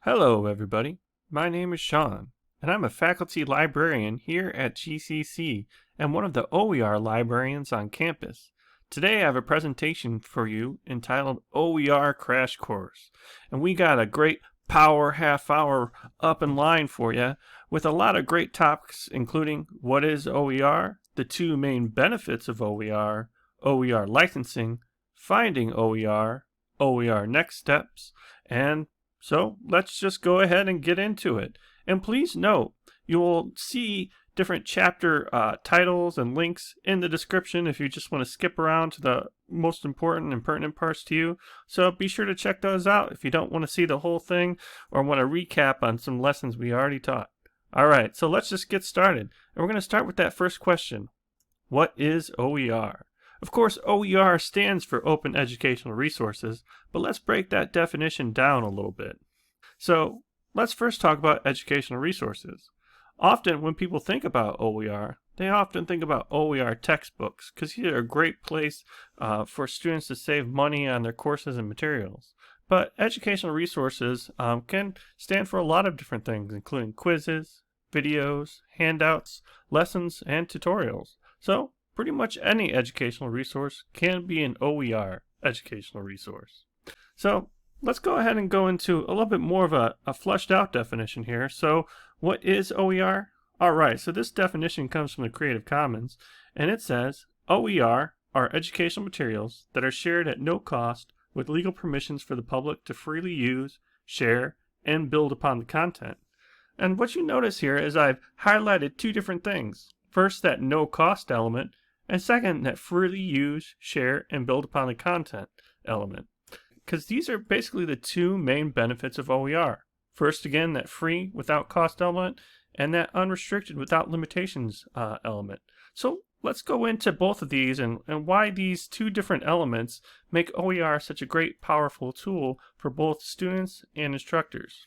Hello, everybody. My name is Sean, and I'm a faculty librarian here at GCC and one of the OER librarians on campus. Today I have a presentation for you entitled OER Crash Course, and we got a great power half hour up in line for you with a lot of great topics, including what is OER, the two main benefits of OER, OER licensing, finding OER, OER next steps, and so let's just go ahead and get into it. And please note, you will see different chapter titles and links in the description if you just want to skip around to the most important and pertinent parts to you. So be sure to check those out if you don't want to see the whole thing or want to recap on some lessons we already taught. Alright, so let's just get started. And we're going to start with that first question. What is OER? Of course, OER stands for Open Educational Resources, but let's break that definition down a little bit. So, let's first talk about educational resources. Often, when people think about OER, they often think about OER textbooks, because these are a great place for students to save money on their courses and materials. But educational resources can stand for a lot of different things, including quizzes, videos, handouts, lessons, and tutorials. So, pretty much any educational resource can be an OER educational resource. So let's go ahead and go into a little bit more of a fleshed out definition here. So what is OER? Alright, so this definition comes from the Creative Commons, and it says OER are educational materials that are shared at no cost with legal permissions for the public to freely use, share, and build upon the content. And what you notice here is I've highlighted two different things. First, that no cost element, and second, that freely use, share, and build upon the content element. Because these are basically the two main benefits of OER. First, again, that free without cost element, and that unrestricted without limitations element. So let's go into both of these and why these two different elements make OER such a great, powerful tool for both students and instructors.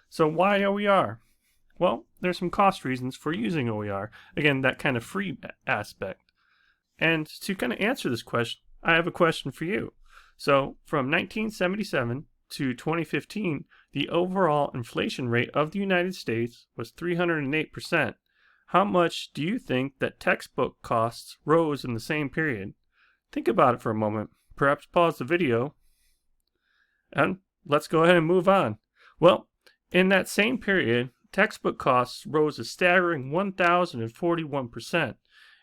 So why OER? Well, there's some cost reasons for using OER. Again, that kind of free aspect. And to kind of answer this question, I have a question for you. So from 1977 to 2015, the overall inflation rate of the United States was 308%. How much do you think that textbook costs rose in the same period? Think about it for a moment. Perhaps pause the video and let's go ahead and move on. Well, in that same period, textbook costs rose a staggering 1,041%.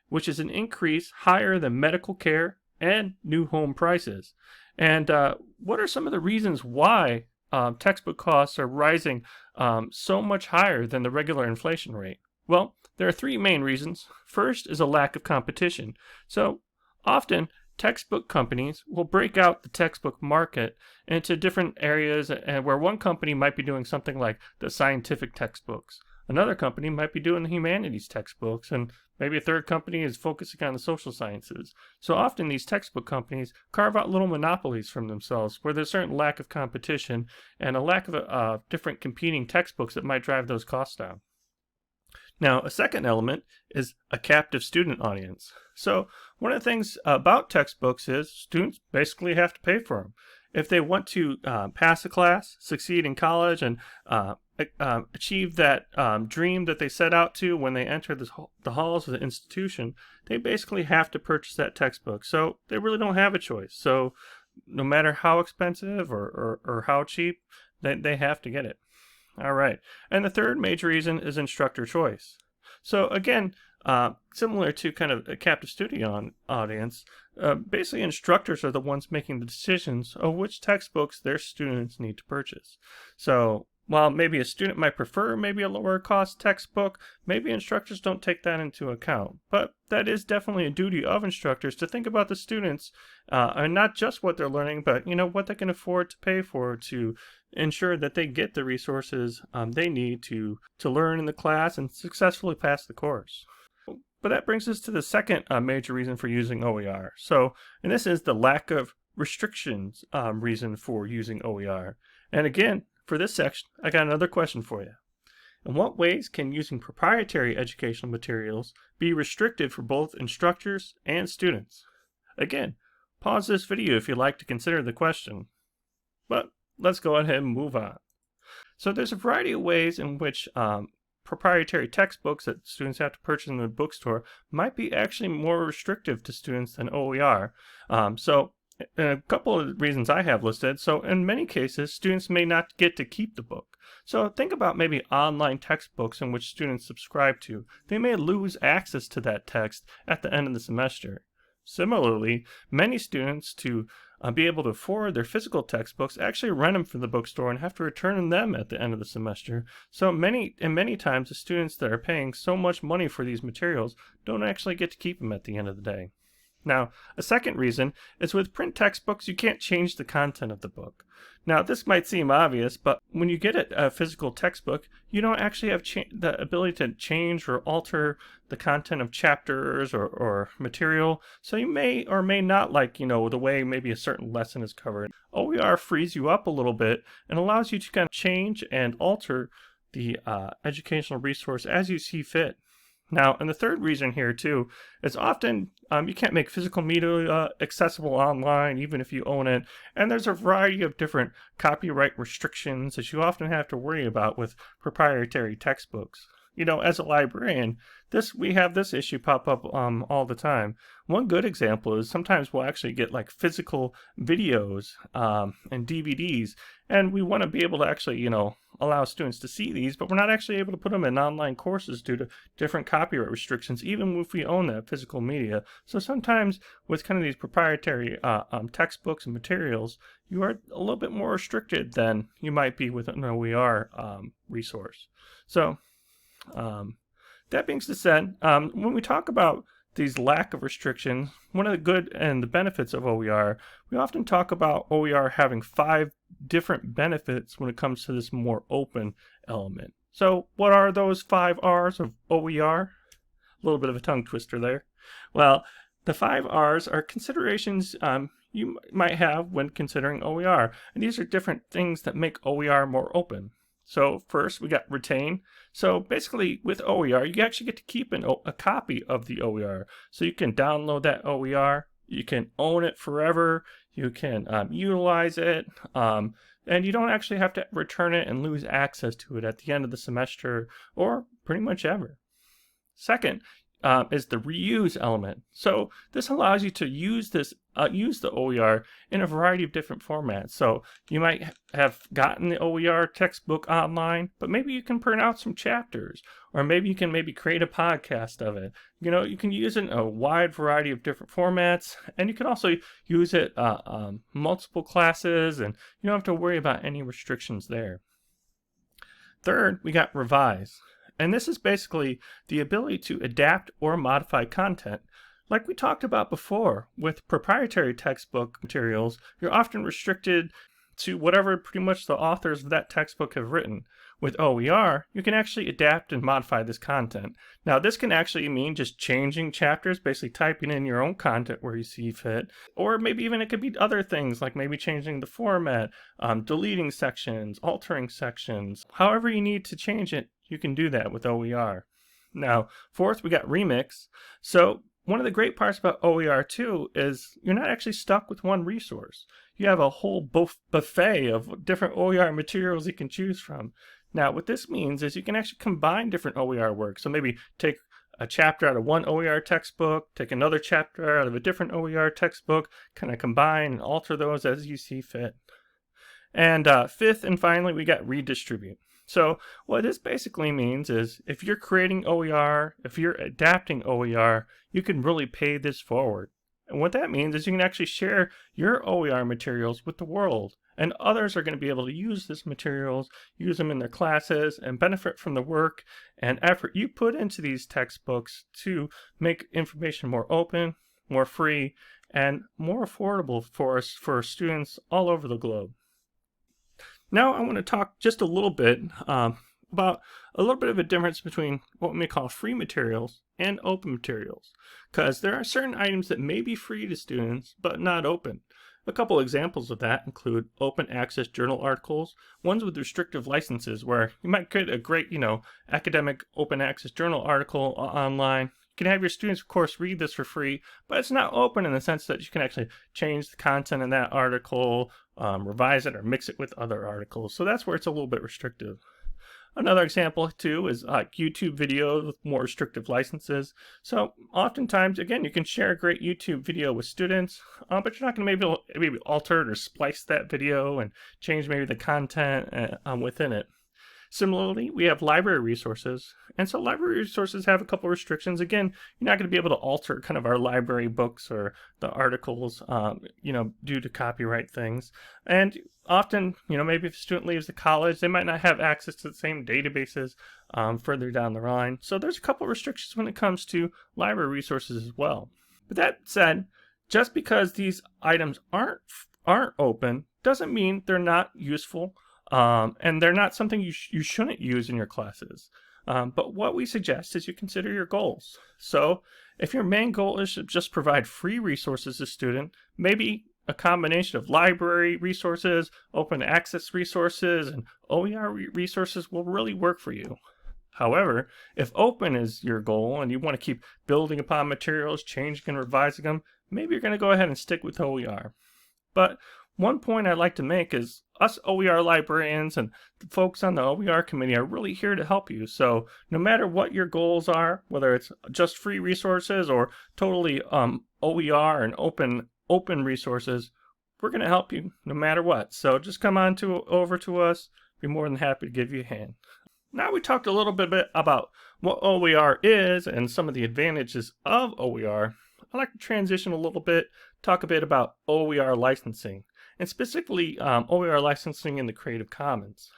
Which is an increase higher than medical care and new home prices. And what are some of the reasons why textbook costs are rising so much higher than the regular inflation rate? Well, there are three main reasons. First is a lack of competition. So often textbook companies will break out the textbook market into different areas where one company might be doing something like the scientific textbooks. Another company might be doing the humanities textbooks, and maybe a third company is focusing on the social sciences. So often these textbook companies carve out little monopolies from themselves where there's a certain lack of competition and a lack of different competing textbooks that might drive those costs down. Now, a second element is a captive student audience. So one of the things about textbooks is students basically have to pay for them. If they want to pass a class, succeed in college, and achieve that dream that they set out to when they enter the halls of the institution, they basically have to purchase that textbook. So they really don't have a choice. So no matter how expensive or how cheap, they have to get it. All right. And the third major reason is instructor choice. So again, similar to kind of a captive student audience, basically instructors are the ones making the decisions of which textbooks their students need to purchase. So while maybe a student might prefer maybe a lower cost textbook, maybe instructors don't take that into account. But that is definitely a duty of instructors to think about the students and not just what they're learning, but what they can afford to pay for to ensure that they get the resources they need to learn in the class and successfully pass the course. But that brings us to the second major reason for using OER. And this is the lack of restrictions reason for using OER. And again, for this section, I got another question for you. In what ways can using proprietary educational materials be restricted for both instructors and students? Again, pause this video if you'd like to consider the question. But let's go ahead and move on. So there's a variety of ways in which proprietary textbooks that students have to purchase in the bookstore might be actually more restrictive to students than OER. So a couple of reasons I have listed. So in many cases, students may not get to keep the book. So think about maybe online textbooks in which students subscribe to. They may lose access to that text at the end of the semester. Similarly, many students to be able to afford their physical textbooks actually rent them from the bookstore and have to return them at the end of the semester. So many times the students that are paying so much money for these materials don't actually get to keep them at the end of the day. Now, a second reason is with print textbooks, you can't change the content of the book. Now, this might seem obvious, but when you get a physical textbook, you don't actually have the ability to change or alter the content of chapters or material. So you may or may not like, the way maybe a certain lesson is covered. OER frees you up a little bit and allows you to kind of change and alter the educational resource as you see fit. Now, and the third reason here too is often you can't make physical media accessible online even if you own it, and there's a variety of different copyright restrictions that you often have to worry about with proprietary textbooks. As a librarian, we have this issue pop up all the time. One good example is sometimes we'll actually get like physical videos and DVDs, and we want to be able to actually, allow students to see these, but we're not actually able to put them in online courses due to different copyright restrictions, even if we own that physical media. So sometimes with kind of these proprietary textbooks and materials, you are a little bit more restricted than you might be with an OER resource. So that being said, when we talk about these lack of restrictions, one of the good and the benefits of OER, we often talk about OER having 5 different benefits when it comes to this more open element. So what are those 5 R's of OER? A little bit of a tongue twister there. Well, the 5 R's are considerations you might have when considering OER, and these are different things that make OER more open. So first we got retain. So basically with OER, you actually get to keep a copy of the OER. So you can download that OER, you can own it forever, you can utilize it, and you don't actually have to return it and lose access to it at the end of the semester or pretty much ever. Second is the reuse element. So this allows you to use the OER in a variety of different formats. So you might have gotten the OER textbook online, but maybe you can print out some chapters, or maybe you can create a podcast of it. You can use it in a wide variety of different formats, and you can also use it multiple classes, and you don't have to worry about any restrictions there. Third, we got revise. And this is basically the ability to adapt or modify content. Like we talked about before, with proprietary textbook materials, you're often restricted to whatever pretty much the authors of that textbook have written. With OER, you can actually adapt and modify this content. Now, this can actually mean just changing chapters, basically typing in your own content where you see fit, or maybe even it could be other things like maybe changing the format, deleting sections, altering sections. However you need to change it, you can do that with OER. Now, fourth, we got remix. So one of the great parts about OER too is you're not actually stuck with one resource. You have a whole buffet of different OER materials you can choose from. Now, what this means is you can actually combine different OER work. So maybe take a chapter out of one OER textbook, take another chapter out of a different OER textbook, kind of combine and alter those as you see fit. And fifth and finally, we got redistribute. So what this basically means is if you're creating OER, if you're adapting OER, you can really pay this forward. And what that means is you can actually share your OER materials with the world, and others are going to be able to use these materials, use them in their classes, and benefit from the work and effort you put into these textbooks to make information more open, more free, and more affordable for students all over the globe. Now I want to talk just a little bit about a little bit of a difference between what we may call free materials and open materials, because there are certain items that may be free to students but not open. A couple examples of that include open access journal articles, ones with restrictive licenses where you might get a great, academic open access journal article online. can have your students, of course, read this for free, but it's not open in the sense that you can actually change the content in that article, revise it, or mix it with other articles. So that's where it's a little bit restrictive. Another example too is YouTube videos with more restrictive licenses. So oftentimes, again, you can share a great YouTube video with students, but you're not going to maybe alter it or splice that video and change maybe the content within it. Similarly, we have library resources, and so library resources have a couple restrictions. Again, you're not going to be able to alter kind of our library books or the articles, due to copyright things. And often, maybe if a student leaves the college, they might not have access to the same databases further down the line. So there's a couple restrictions when it comes to library resources as well. But that said, just because these items aren't open doesn't mean they're not useful. And they're not something you shouldn't use in your classes. But what we suggest is you consider your goals. So if your main goal is to just provide free resources to students, maybe a combination of library resources, open access resources, and OER resources will really work for you. However, if open is your goal and you want to keep building upon materials, changing and revising them, maybe you're going to go ahead and stick with OER. But one point I'd like to make is us OER librarians and the folks on the OER committee are really here to help you. So no matter what your goals are, whether it's just free resources or totally OER and open resources, we're going to help you no matter what. So just come on over to us. Be more than happy to give you a hand. Now we talked a little bit about what OER is and some of the advantages of OER. I'd like to transition a little bit, talk a bit about OER licensing, and specifically OER licensing in the Creative Commons.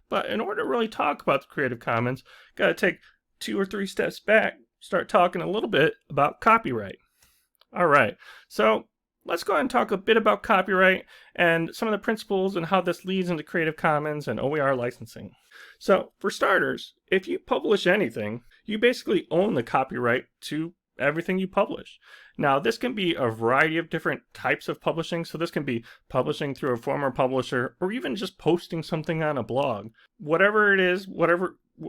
But in order to really talk about the Creative Commons, got to take 2 or 3 steps back, start talking a little bit about copyright. All right, so let's go ahead and talk a bit about copyright and some of the principles and how this leads into Creative Commons and OER licensing. So for starters, if you publish anything, you basically own the copyright to everything you publish. Now, this can be a variety of different types of publishing. So this can be publishing through a former publisher or even just posting something on a blog. Whatever it is,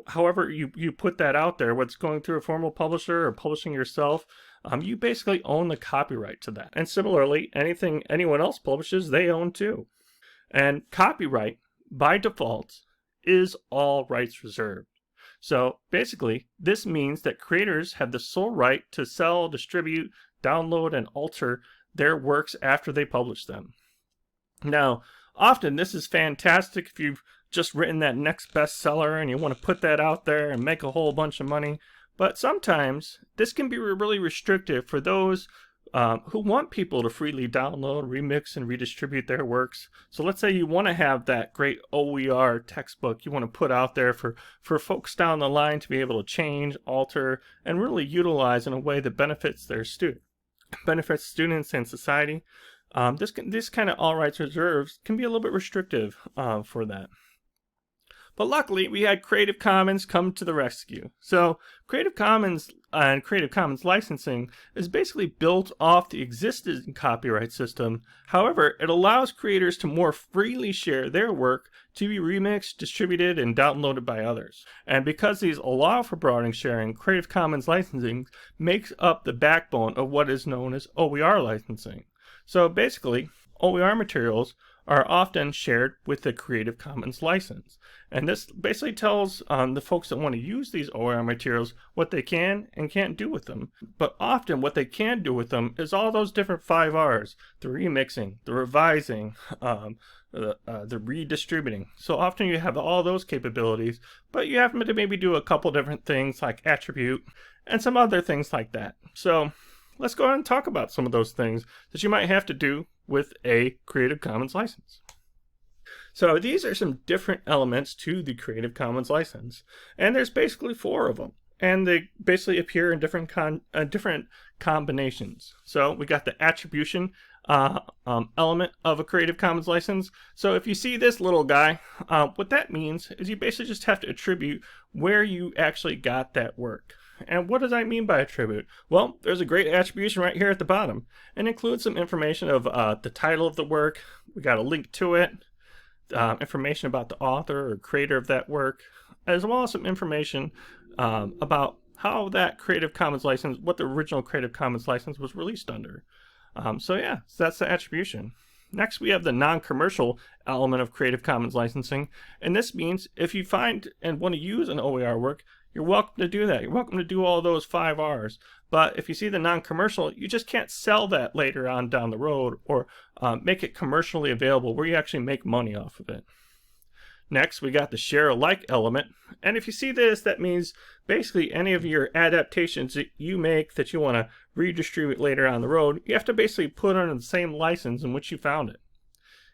however you put that out there, what's going through a formal publisher or publishing yourself, you basically own the copyright to that. And similarly, anything anyone else publishes, they own too. And copyright, by default, is all rights reserved. So basically, this means that creators have the sole right to sell, distribute, download, and alter their works after they publish them. Now, often this is fantastic if you've just written that next bestseller and you want to put that out there and make a whole bunch of money. But sometimes this can be really restrictive for those who want people to freely download, remix, and redistribute their works. So let's say you want to have that great OER textbook you want to put out there for folks down the line to be able to change, alter, and really utilize in a way that benefits students and society. This kind of all rights reserves can be a little bit restrictive for that. But luckily, we had Creative Commons come to the rescue. So Creative Commons and Creative Commons licensing is basically built off the existing copyright system. However, it allows creators to more freely share their work to be remixed, distributed, and downloaded by others. And because these allow for broadening sharing, Creative Commons licensing makes up the backbone of what is known as OER licensing. So basically, OER materials are often shared with the Creative Commons license. And this basically tells the folks that want to use these OER materials what they can and can't do with them. But often what they can do with them is all those different 5 R's: the remixing, the revising, the redistributing. So often you have all those capabilities, but you have to maybe do a couple different things like attribute and some other things like that. So let's go ahead and talk about some of those things that you might have to do with a Creative Commons license. So these are some different elements to the Creative Commons license, and there's basically 4 of them, and they basically appear in different combinations. So we got the attribution element of a Creative Commons license. So if you see this little guy, what that means is you basically just have to attribute where you actually got that work. And what does that mean by attribute? Well, there's a great attribution right here at the bottom, and includes some information of the title of the work. We got a link to it, information about the author or creator of that work, as well as some information about how that Creative Commons license, what the original Creative Commons license was released under. So that's the attribution. Next, we have the non-commercial element of Creative Commons licensing, and this means if you find and want to use an OER work, you're welcome to do that. You're welcome to do all those 5 R's. But if you see the non-commercial, you just can't sell that later on down the road or make it commercially available where you actually make money off of it. Next, we got the share alike element. And if you see this, that means basically any of your adaptations that you make that you want to redistribute later on the road, you have to basically put under the same license in which you found it.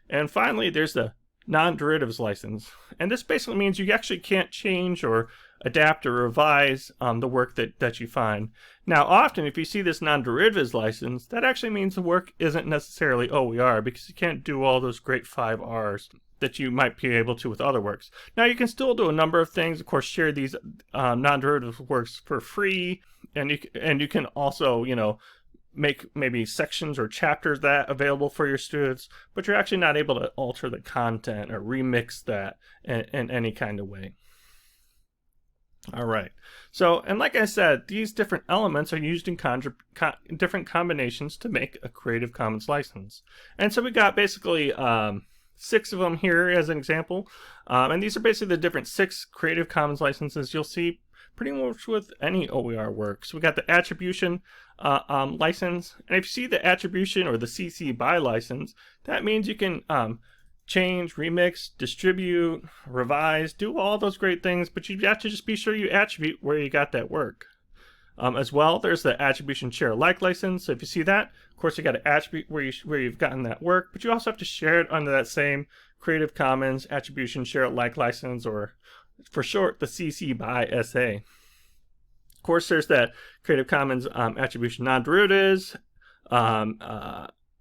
And finally, there's the non-derivatives license. And this basically means you actually can't change or adapt or revise the work that you find. Now, often if you see this non-derivatives license, that actually means the work isn't necessarily OER because you can't do all those great 5 R's that you might be able to with other works. Now, you can still do a number of things. Of course, share these non-derivative works for free, and you can also, make maybe sections or chapters that available for your students, but you're actually not able to alter the content or remix that in any kind of way. All right. So, and like I said, these different elements are used in different combinations to make a Creative Commons license. And so we got basically 6 of them here as an example. And these are basically the different 6 Creative Commons licenses you'll see pretty much with any OER work. So we got the attribution license. And if you see the attribution or the CC BY license, that means you can change, remix, distribute, revise, do all those great things, but you have to just be sure you attribute where you got that work. As well, there's the attribution share alike license. So if you see that, of course, you got to attribute where you've gotten that work, but you also have to share it under that same Creative Commons attribution share alike license, or for short, the CC BY SA. Of course, there's that Creative Commons attribution non-derivatives,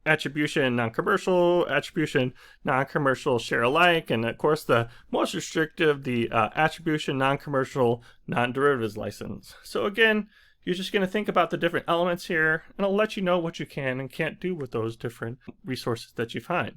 attribution non-commercial, attribution non-commercial share alike, and of course the most restrictive, the attribution non-commercial non-derivatives license. So again, you're just going to think about the different elements here, and I'll let you know what you can and can't do with those different resources that you find.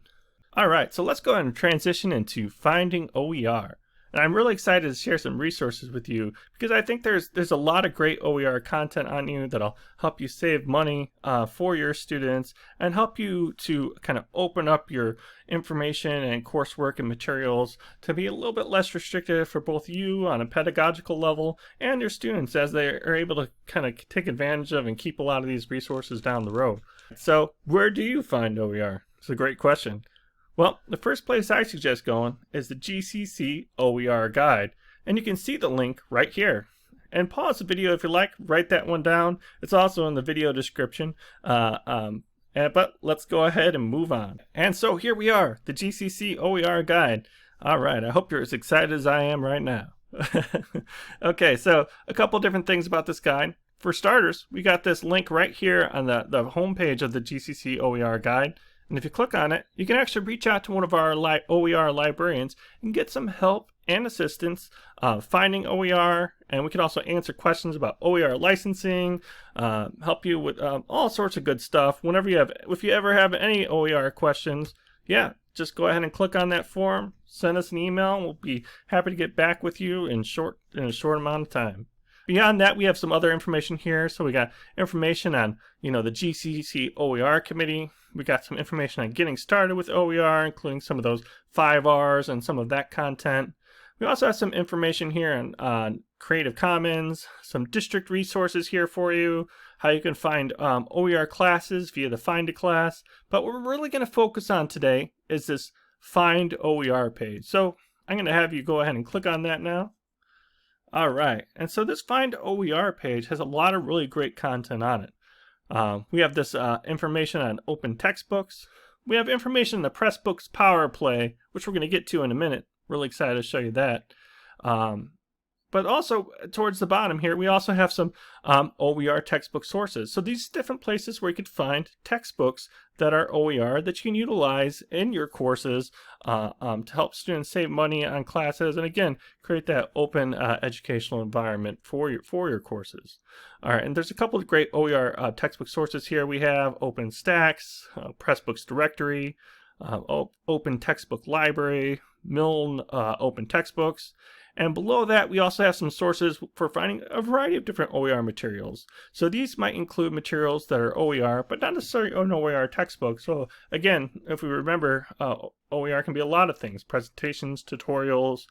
All right, so let's go ahead and transition into finding OER. And I'm really excited to share some resources with you because I think there's a lot of great OER content on you that'll help you save money for your students and help you to kind of open up your information and coursework and materials to be a little bit less restrictive for both you on a pedagogical level and your students as they are able to kind of take advantage of and keep a lot of these resources down the road. So where do you find OER? It's a great question. Well, the first place I suggest going is the GCC OER guide, and you can see the link right here. And pause the video if you like, write that one down. It's also in the video description, but let's go ahead and move on. And so here we are, the GCC OER guide. All right, I hope you're as excited as I am right now. Okay, so a couple different things about this guide. For starters, we got this link right here on the home page of the GCC OER guide. And if you click on it, you can actually reach out to one of our OER librarians and get some help and assistance finding OER. And we can also answer questions about OER licensing, help you with all sorts of good stuff. If you ever have any OER questions, just go ahead and click on that form, send us an email, and we'll be happy to get back with you in a short amount of time. Beyond that, we have some other information here. So we got information on, the GCC OER committee. We got some information on getting started with OER, including some of those 5 R's and some of that content. We also have some information here on Creative Commons, some district resources here for you, how you can find OER classes via the Find a Class. But what we're really going to focus on today is this Find OER page. So I'm going to have you go ahead and click on that now. All right, and so this Find OER page has a lot of really great content on it. We have this information on open textbooks. We have information in the Pressbook's Power Play, which we're going to get to in a minute. Really excited to show you that. But also, towards the bottom here, we also have some OER textbook sources. So these different places where you could find textbooks that are OER that you can utilize in your courses to help students save money on classes, and again, create that open educational environment for your courses. All right, and there's a couple of great OER textbook sources here. We have OpenStax, Pressbook's Directory, Open Textbook Library, Milne open textbooks. And below that, we also have some sources for finding a variety of different OER materials. So these might include materials that are OER, but not necessarily an OER textbook. So again, if we remember, OER can be a lot of things: presentations, tutorials,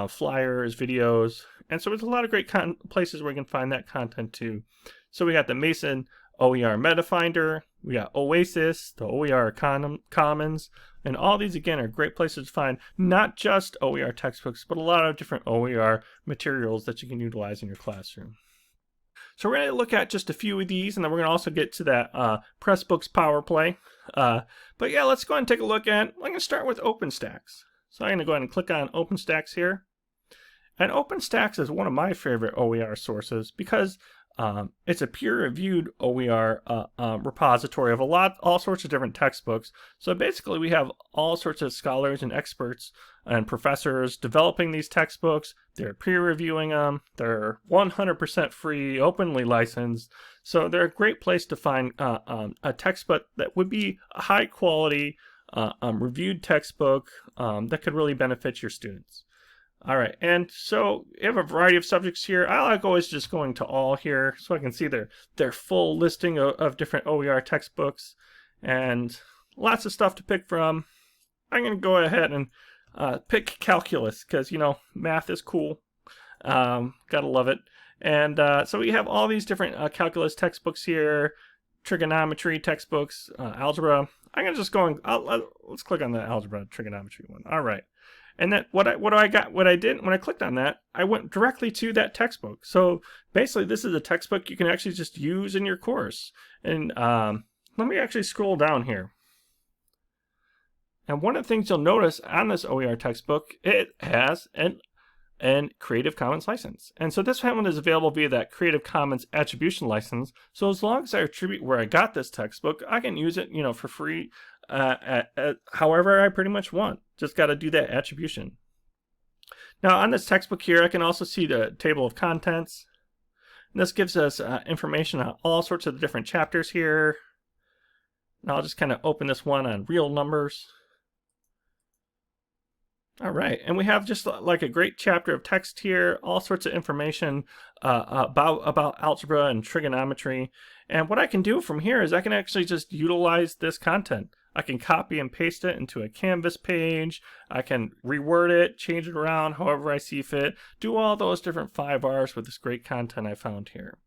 flyers, videos. And so there's a lot of great places where you can find that content too. So we got the Mason OER Meta Finder, we got Oasis, the OER Commons, and all these again are great places to find not just OER textbooks, but a lot of different OER materials that you can utilize in your classroom. So we're going to look at just a few of these, and then we're going to also get to that Pressbook's Power Play. But yeah, let's go ahead and take a look at, I'm going to start with OpenStax. So I'm going to go ahead and click on OpenStax here. And OpenStax is one of my favorite OER sources because it's a peer-reviewed OER repository of all sorts of different textbooks. So basically we have all sorts of scholars and experts and professors developing these textbooks. They're peer-reviewing them. They're 100% free, openly licensed. So they're a great place to find a textbook that would be a high-quality, reviewed textbook that could really benefit your students. All right, and so you have a variety of subjects here. I like always just going to all here so I can see their full listing of different OER textbooks and lots of stuff to pick from. I'm going to go ahead and pick calculus because, you know, math is cool. Gotta love it. And so we have all these different calculus textbooks here, trigonometry textbooks, algebra. I'm going to just go and let's click on the algebra trigonometry one. All right. And then what I did when I clicked on that, I went directly to that textbook. So basically, this is a textbook you can actually just use in your course. And let me actually scroll down here. And one of the things you'll notice on this OER textbook, it has an Creative Commons license. And so this one is available via that Creative Commons attribution license. So as long as I attribute where I got this textbook, I can use it, you know, for free however I pretty much want. Just got to do that attribution. Now on this textbook here, I can also see the table of contents. And this gives us information on all sorts of different chapters here. And I'll just kind of open this one on real numbers. All right, and we have just like a great chapter of text here, all sorts of information about algebra and trigonometry. And what I can do from here is I can actually just utilize this content. I can copy and paste it into a Canvas page. I can reword it, change it around however I see fit, do all those different 5 R's with this great content I found here.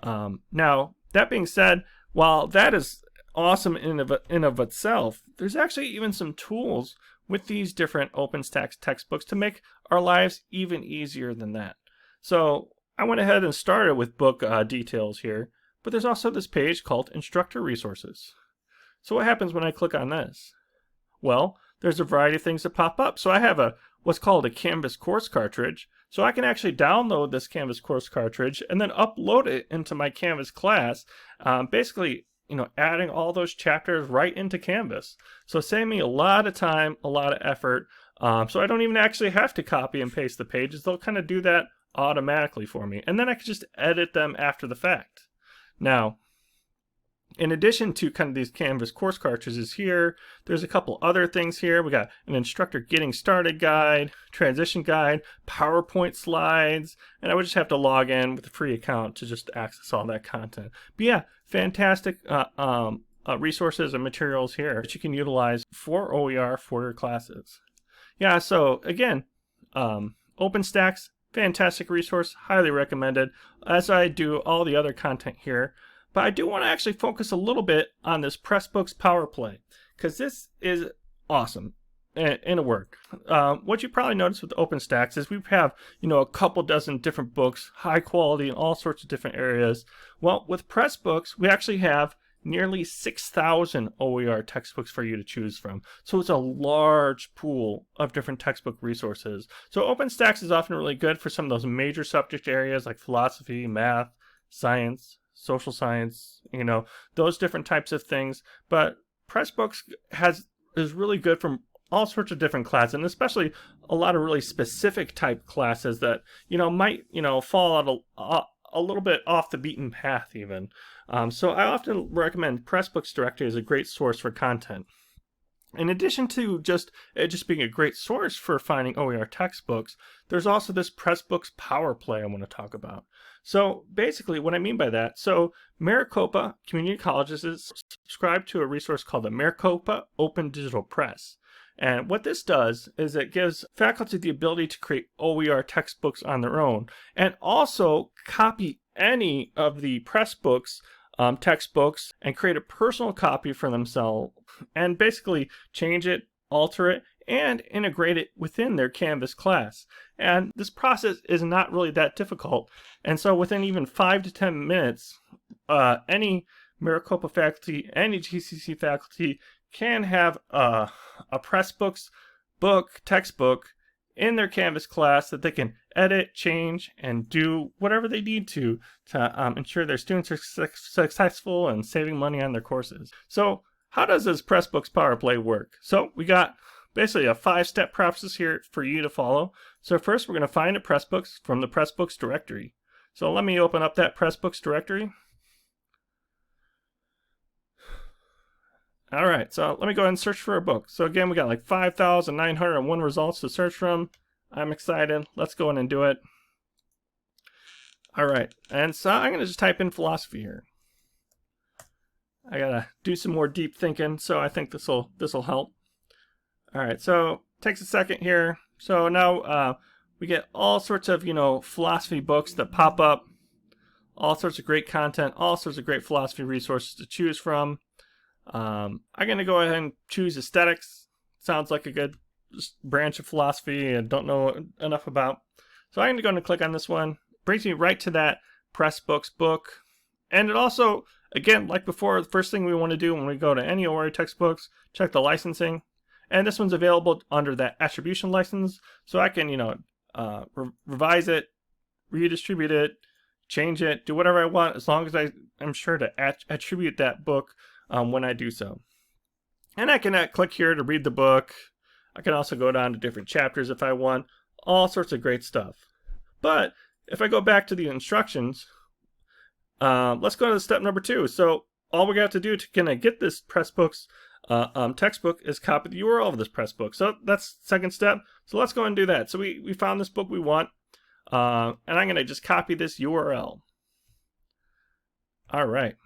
Now, that being said, while that is awesome in of itself, there's actually even some tools with these different OpenStax textbooks to make our lives even easier than that. So I went ahead and started with book details here, but there's also this page called Instructor Resources. So what happens when I click on this? Well, there's a variety of things that pop up. So I have what's called a Canvas course cartridge. So I can actually download this Canvas course cartridge and then upload it into my Canvas class, basically, you know, adding all those chapters right into Canvas. So save me a lot of time, a lot of effort. So I don't even actually have to copy and paste the pages. They'll kind of do that automatically for me. And then I can just edit them after the fact. Now, in addition to kind of these Canvas course cartridges here, there's a couple other things here. We got an instructor getting started guide, transition guide, PowerPoint slides, and I would just have to log in with a free account to just access all that content. But yeah, fantastic resources and materials here that you can utilize for OER for your classes. Yeah, so again, OpenStax, fantastic resource, highly recommended, as I do all the other content here. But I do want to actually focus a little bit on this Pressbook's Power Play, because this is awesome in a word. What you probably noticed with OpenStax is we have, you know, a couple dozen different books, high quality in all sorts of different areas. Well, with Pressbooks, we actually have nearly 6,000 OER textbooks for you to choose from. So it's a large pool of different textbook resources. So OpenStax is often really good for some of those major subject areas like philosophy, math, science, social science, you know, those different types of things. But Pressbooks is really good from all sorts of different classes, and especially a lot of really specific type classes that, you know, might, you know, fall out a little bit off the beaten path even. So I often recommend Pressbooks directly as a great source for content. In addition to just being a great source for finding OER textbooks, there's also this Pressbook's Power Play I want to talk about. So basically what I mean by that, so Maricopa Community Colleges is subscribed to a resource called the Maricopa Open Digital Press. And what this does is it gives faculty the ability to create OER textbooks on their own and also copy any of the Pressbooks textbooks and create a personal copy for themselves and basically change it, alter it, and integrate it within their Canvas class. And this process is not really that difficult. And so within even 5 to 10 minutes, any Maricopa faculty, any GCC faculty can have a Pressbooks book, textbook in their Canvas class that they can edit, change, and do whatever they need to ensure their students are successful and saving money on their courses. So how does this Pressbook's Power Play work? So we got basically a 5-step process here for you to follow. So first we're going to find a Pressbooks from the Pressbooks directory. So let me open up that Pressbooks directory. All right, so let me go ahead and search for a book. So again, we got like 5,901 results to search from. I'm excited. Let's go in and do it. All right, and so I'm going to just type in philosophy here. I got to do some more deep thinking, so I think this will help. All right, so it takes a second here. So now we get all sorts of, philosophy books that pop up, all sorts of great content, all sorts of great philosophy resources to choose from. I'm going to go ahead and choose aesthetics. Sounds like a good branch of philosophy I don't know enough about. So I'm going to go and click on this one. Brings me right to that Pressbooks book. And it also, again, like before, the first thing we want to do when we go to any OER textbooks, check the licensing. And this one's available under that attribution license. So I can, revise it, redistribute it, change it, do whatever I want, as long as I'm sure to attribute that book when I do so. And I can click here to read the book. I can also go down to different chapters if I want. All sorts of great stuff. But if I go back to the instructions, let's go to step number 2. So all we got to do to kind of get this Pressbooks textbook is copy the URL of this Pressbook. So that's the second step. So let's go and do that. So we found this book we want. And I'm going to just copy this URL. All right.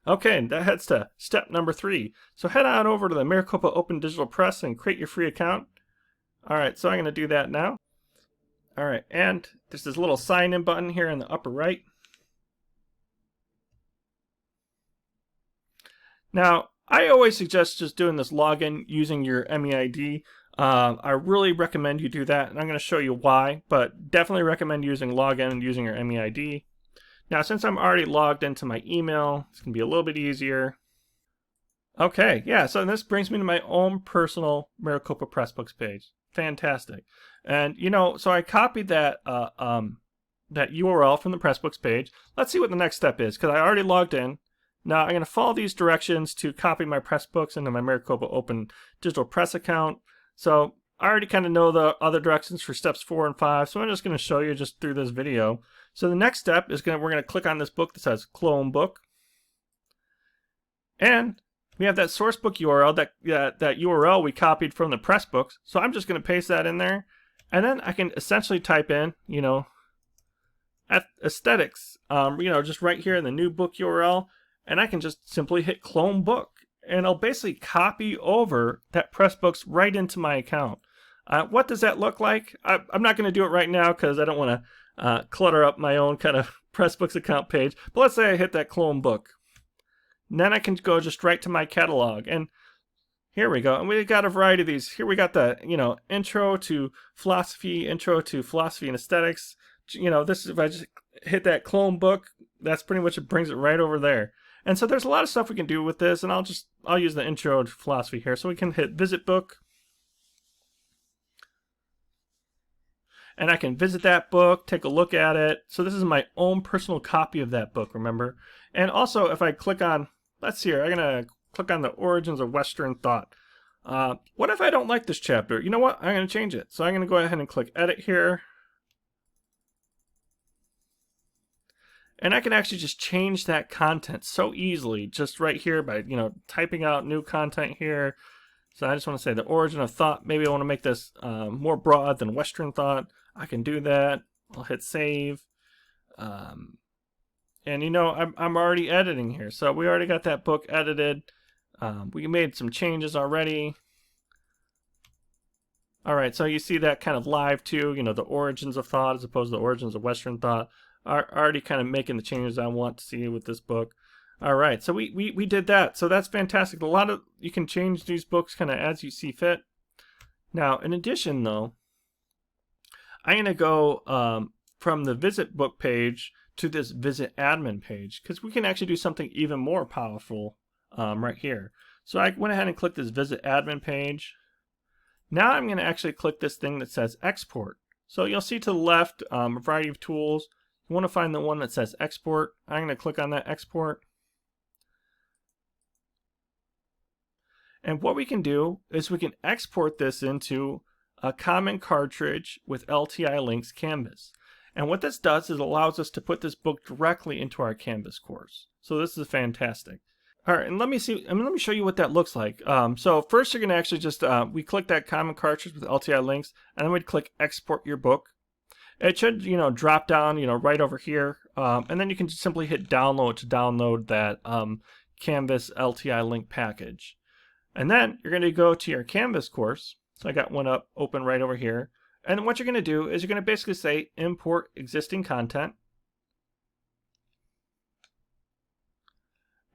Okay, that heads to step number 3. So head on over to the Maricopa Open Digital Press and create your free account. All right, so I'm going to do that now. All right, and there's this little sign in button here in the upper right. Now, I always suggest just doing this login using your MEID. I really recommend you do that, and I'm going to show you why, but definitely recommend using login and using your MEID. Now, since I'm already logged into my email, it's going to be a little bit easier. Okay, yeah, so this brings me to my own personal Maricopa Pressbooks page. Fantastic. And, so I copied that that URL from the Pressbooks page. Let's see what the next step is, because I already logged in. Now, I'm going to follow these directions to copy my Pressbooks into my Maricopa Open Digital Press account. So I already kind of know the other directions for steps 4 and 5, so I'm just going to show you just through this video. So the next step is we're going to click on this book that says Clone Book. And we have that source book URL, that URL we copied from the Pressbooks. So I'm just going to paste that in there. And then I can essentially type in, aesthetics, just right here in the new book URL. And I can just simply hit Clone Book. And I'll basically copy over that Pressbooks right into my account. What does that look like? I'm not going to do it right now because I don't want to clutter up my own kind of Pressbooks account page. But let's say I hit that Clone Book. And then I can go just right to my catalog. And here we go. And we got a variety of these. Here we got the, intro to philosophy and aesthetics. This, if I just hit that Clone Book, that's pretty much, it brings it right over there. And so there's a lot of stuff we can do with this, and I'll use the intro to philosophy here. So we can hit visit book. And I can visit that book, take a look at it. So this is my own personal copy of that book, remember? And also, if I click on, let's see here, I'm going to click on the origins of Western thought. What if I don't like this chapter? You know what? I'm going to change it. So I'm going to go ahead and click edit here. And I can actually just change that content so easily, just right here by, typing out new content here. So I just want to say the origin of thought. Maybe I want to make this more broad than Western thought. I can do that. I'll hit save. And you know, I'm already editing here. So we already got that book edited. We made some changes already. All right, so you see that kind of live too, you know, the origins of thought as opposed to the origins of Western thought. Are already kind of making the changes I want to see with this book. All right, so we did that. So that's fantastic. A lot of, you can change these books kind of as you see fit. Now, in addition though, I'm going to go from the visit book page to this visit admin page, because we can actually do something even more powerful right here. So I went ahead and clicked this visit admin page. Now I'm going to actually click this thing that says export. So you'll see to the left a variety of tools. You want to find the one that says export. I'm going to click on that export. And what we can do is we can export this into a common cartridge with LTI links Canvas. And what this does is it allows us to put this book directly into our Canvas course. So this is fantastic. All right, and let me show you what that looks like. So first you're going to actually just, we click that common cartridge with LTI links, and then we'd click export your book. It should, you know, drop down, you know, right over here. And then you can just simply hit download to download that Canvas LTI link package. And then you're going to go to your Canvas course. So I got one up open right over here. And then what you're going to do is you're going to basically say import existing content.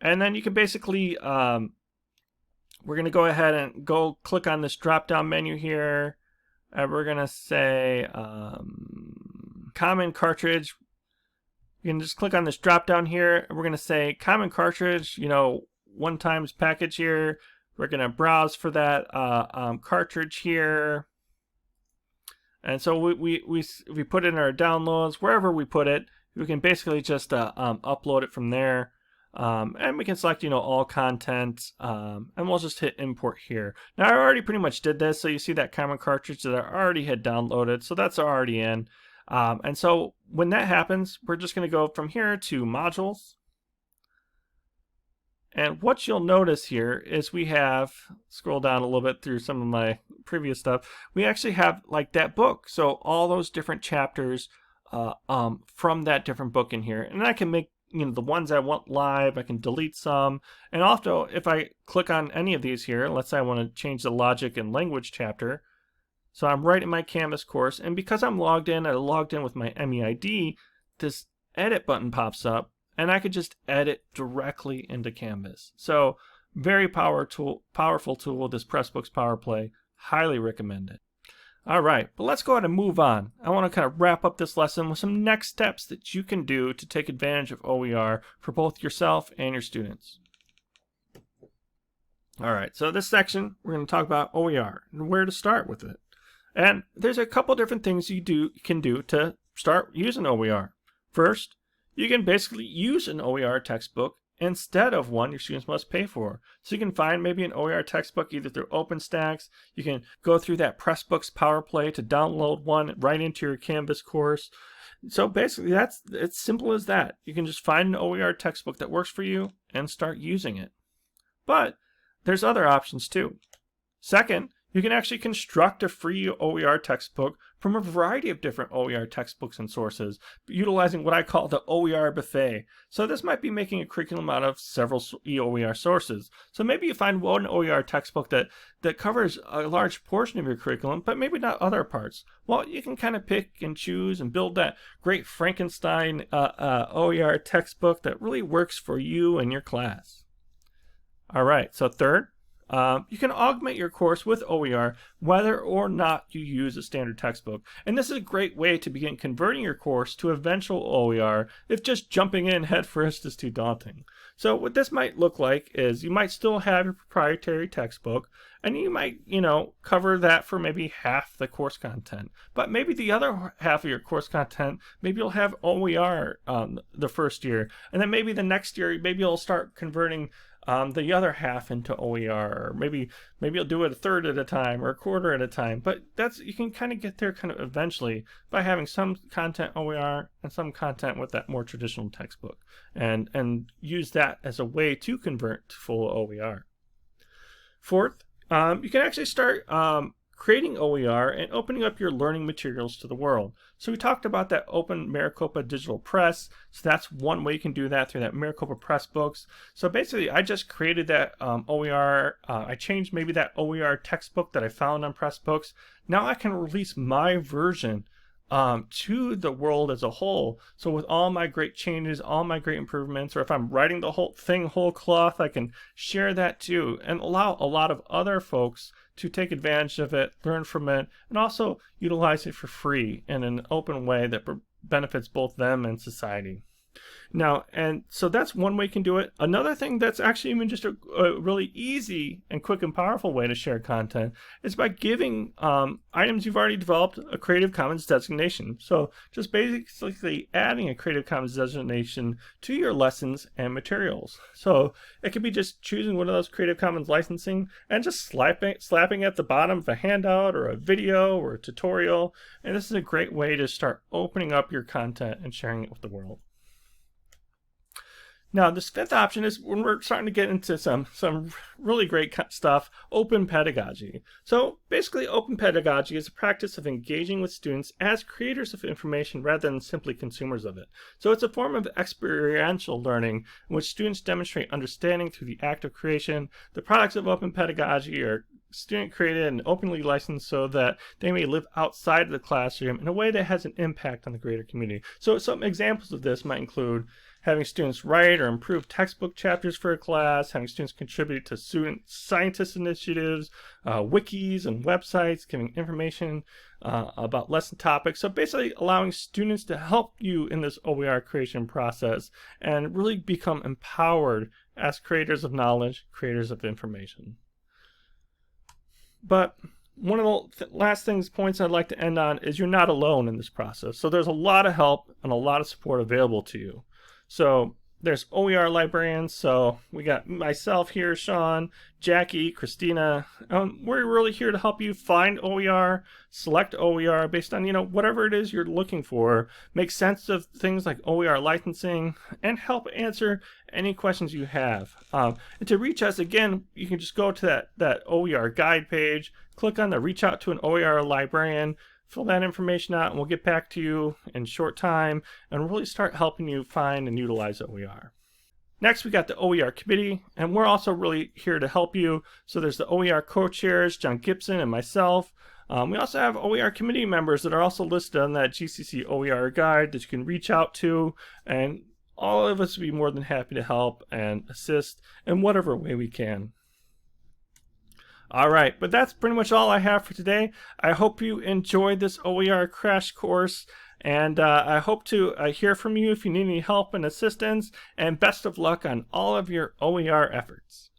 And then you can basically, we're going to go ahead and go click on this drop down menu here. And we're going to say common cartridge. You can just click on this drop down here. And we're going to say common cartridge, you know, one times package here. We're going to browse for that cartridge here. And so we put it in our downloads, wherever we put it, we can basically just upload it from there. And we can select, you know, all content, and we'll just hit import here. Now I already pretty much did this, so you see that common cartridge that I already had downloaded, so that's already in. And so when that happens, we're just going to go from here to modules. And what you'll notice here is we have, scroll down a little bit through some of my previous stuff, we actually have like that book. So all those different chapters from that different book in here. And I can make, you know, the ones I want live, I can delete some. And also, if I click on any of these here, let's say I want to change the logic and language chapter. So I'm right in my Canvas course. And because I'm logged in, I logged in with my MEID, this edit button pops up. And I could just edit directly into Canvas. So very powerful tool, this Pressbook's Power Play. Highly recommend it. All right, but let's go ahead and move on. I want to kind of wrap up this lesson with some next steps that you can do to take advantage of OER for both yourself and your students. All right, so this section, we're going to talk about OER and where to start with it. And there's a couple different things you can do to start using OER. First, you can basically use an OER textbook instead of one your students must pay for. So you can find maybe an OER textbook either through OpenStax. You can go through that Pressbook's Power Play to download one right into your Canvas course. So basically it's simple as that. You can just find an OER textbook that works for you and start using it. But there's other options too. Second, you can actually construct a free OER textbook from a variety of different OER textbooks and sources, utilizing what I call the OER buffet. So this might be making a curriculum out of several OER sources. So maybe you find one OER textbook that covers a large portion of your curriculum, but maybe not other parts. Well, you can kind of pick and choose and build that great Frankenstein OER textbook that really works for you and your class. All right, so third, you can augment your course with OER whether or not you use a standard textbook. And this is a great way to begin converting your course to eventual OER if just jumping in headfirst is too daunting. So what this might look like is you might still have your proprietary textbook, and you might, you know, cover that for maybe half the course content. But maybe the other half of your course content, maybe you'll have OER the first year, and then maybe the next year, maybe you'll start converting the other half into OER, or maybe you'll do it a third at a time or a quarter at a time. But you can kind of get there kind of eventually by having some content OER and some content with that more traditional textbook, and use that as a way to convert to full OER. Fourth You can actually start creating OER and opening up your learning materials to the world. So we talked about that open Maricopa Digital Press. So that's one way you can do that, through that Maricopa Pressbooks. So basically, I just created that OER. I changed maybe that OER textbook that I found on Pressbooks. Now I can release my version to the world as a whole. So with all my great changes, all my great improvements, or if I'm writing the whole thing whole cloth, I can share that too and allow a lot of other folks to take advantage of it, learn from it, and also utilize it for free in an open way that benefits both them and society. Now, and so that's one way you can do it. Another thing that's actually even just a really easy and quick and powerful way to share content is by giving items you've already developed a Creative Commons designation. So just basically adding a Creative Commons designation to your lessons and materials. So it could be just choosing one of those Creative Commons licensing and just slapping at the bottom of a handout or a video or a tutorial. And this is a great way to start opening up your content and sharing it with the world. Now, this fifth option is when we're starting to get into some really great stuff, open pedagogy. So basically, open pedagogy is a practice of engaging with students as creators of information rather than simply consumers of it. So it's a form of experiential learning in which students demonstrate understanding through the act of creation. The products of open pedagogy are student created and openly licensed so that they may live outside of the classroom in a way that has an impact on the greater community. So some examples of this might include having students write or improve textbook chapters for a class, having students contribute to student scientist initiatives, wikis and websites, giving information about lesson topics. So basically allowing students to help you in this OER creation process and really become empowered as creators of knowledge, creators of information. But one of the last points I'd like to end on is you're not alone in this process. So there's a lot of help and a lot of support available to you. So there's OER librarians. So we got myself here, Sean, Jackie, Christina. We're really here to help you find OER, select OER based on, whatever it is you're looking for, make sense of things like OER licensing, and help answer any questions you have. And to reach us, again, you can just go to that OER guide page, click on the reach out to an OER librarian, fill that information out, and we'll get back to you in short time and really start helping you find and utilize OER. Next, we got the OER committee, and we're also really here to help you. So there's the OER co-chairs, John Gibson and myself. We also have OER committee members that are also listed on that GCC OER guide that you can reach out to, and all of us would be more than happy to help and assist in whatever way we can. All right, but that's pretty much all I have for today. I hope you enjoyed this OER crash course, and I hope to hear from you if you need any help and assistance, and best of luck on all of your OER efforts.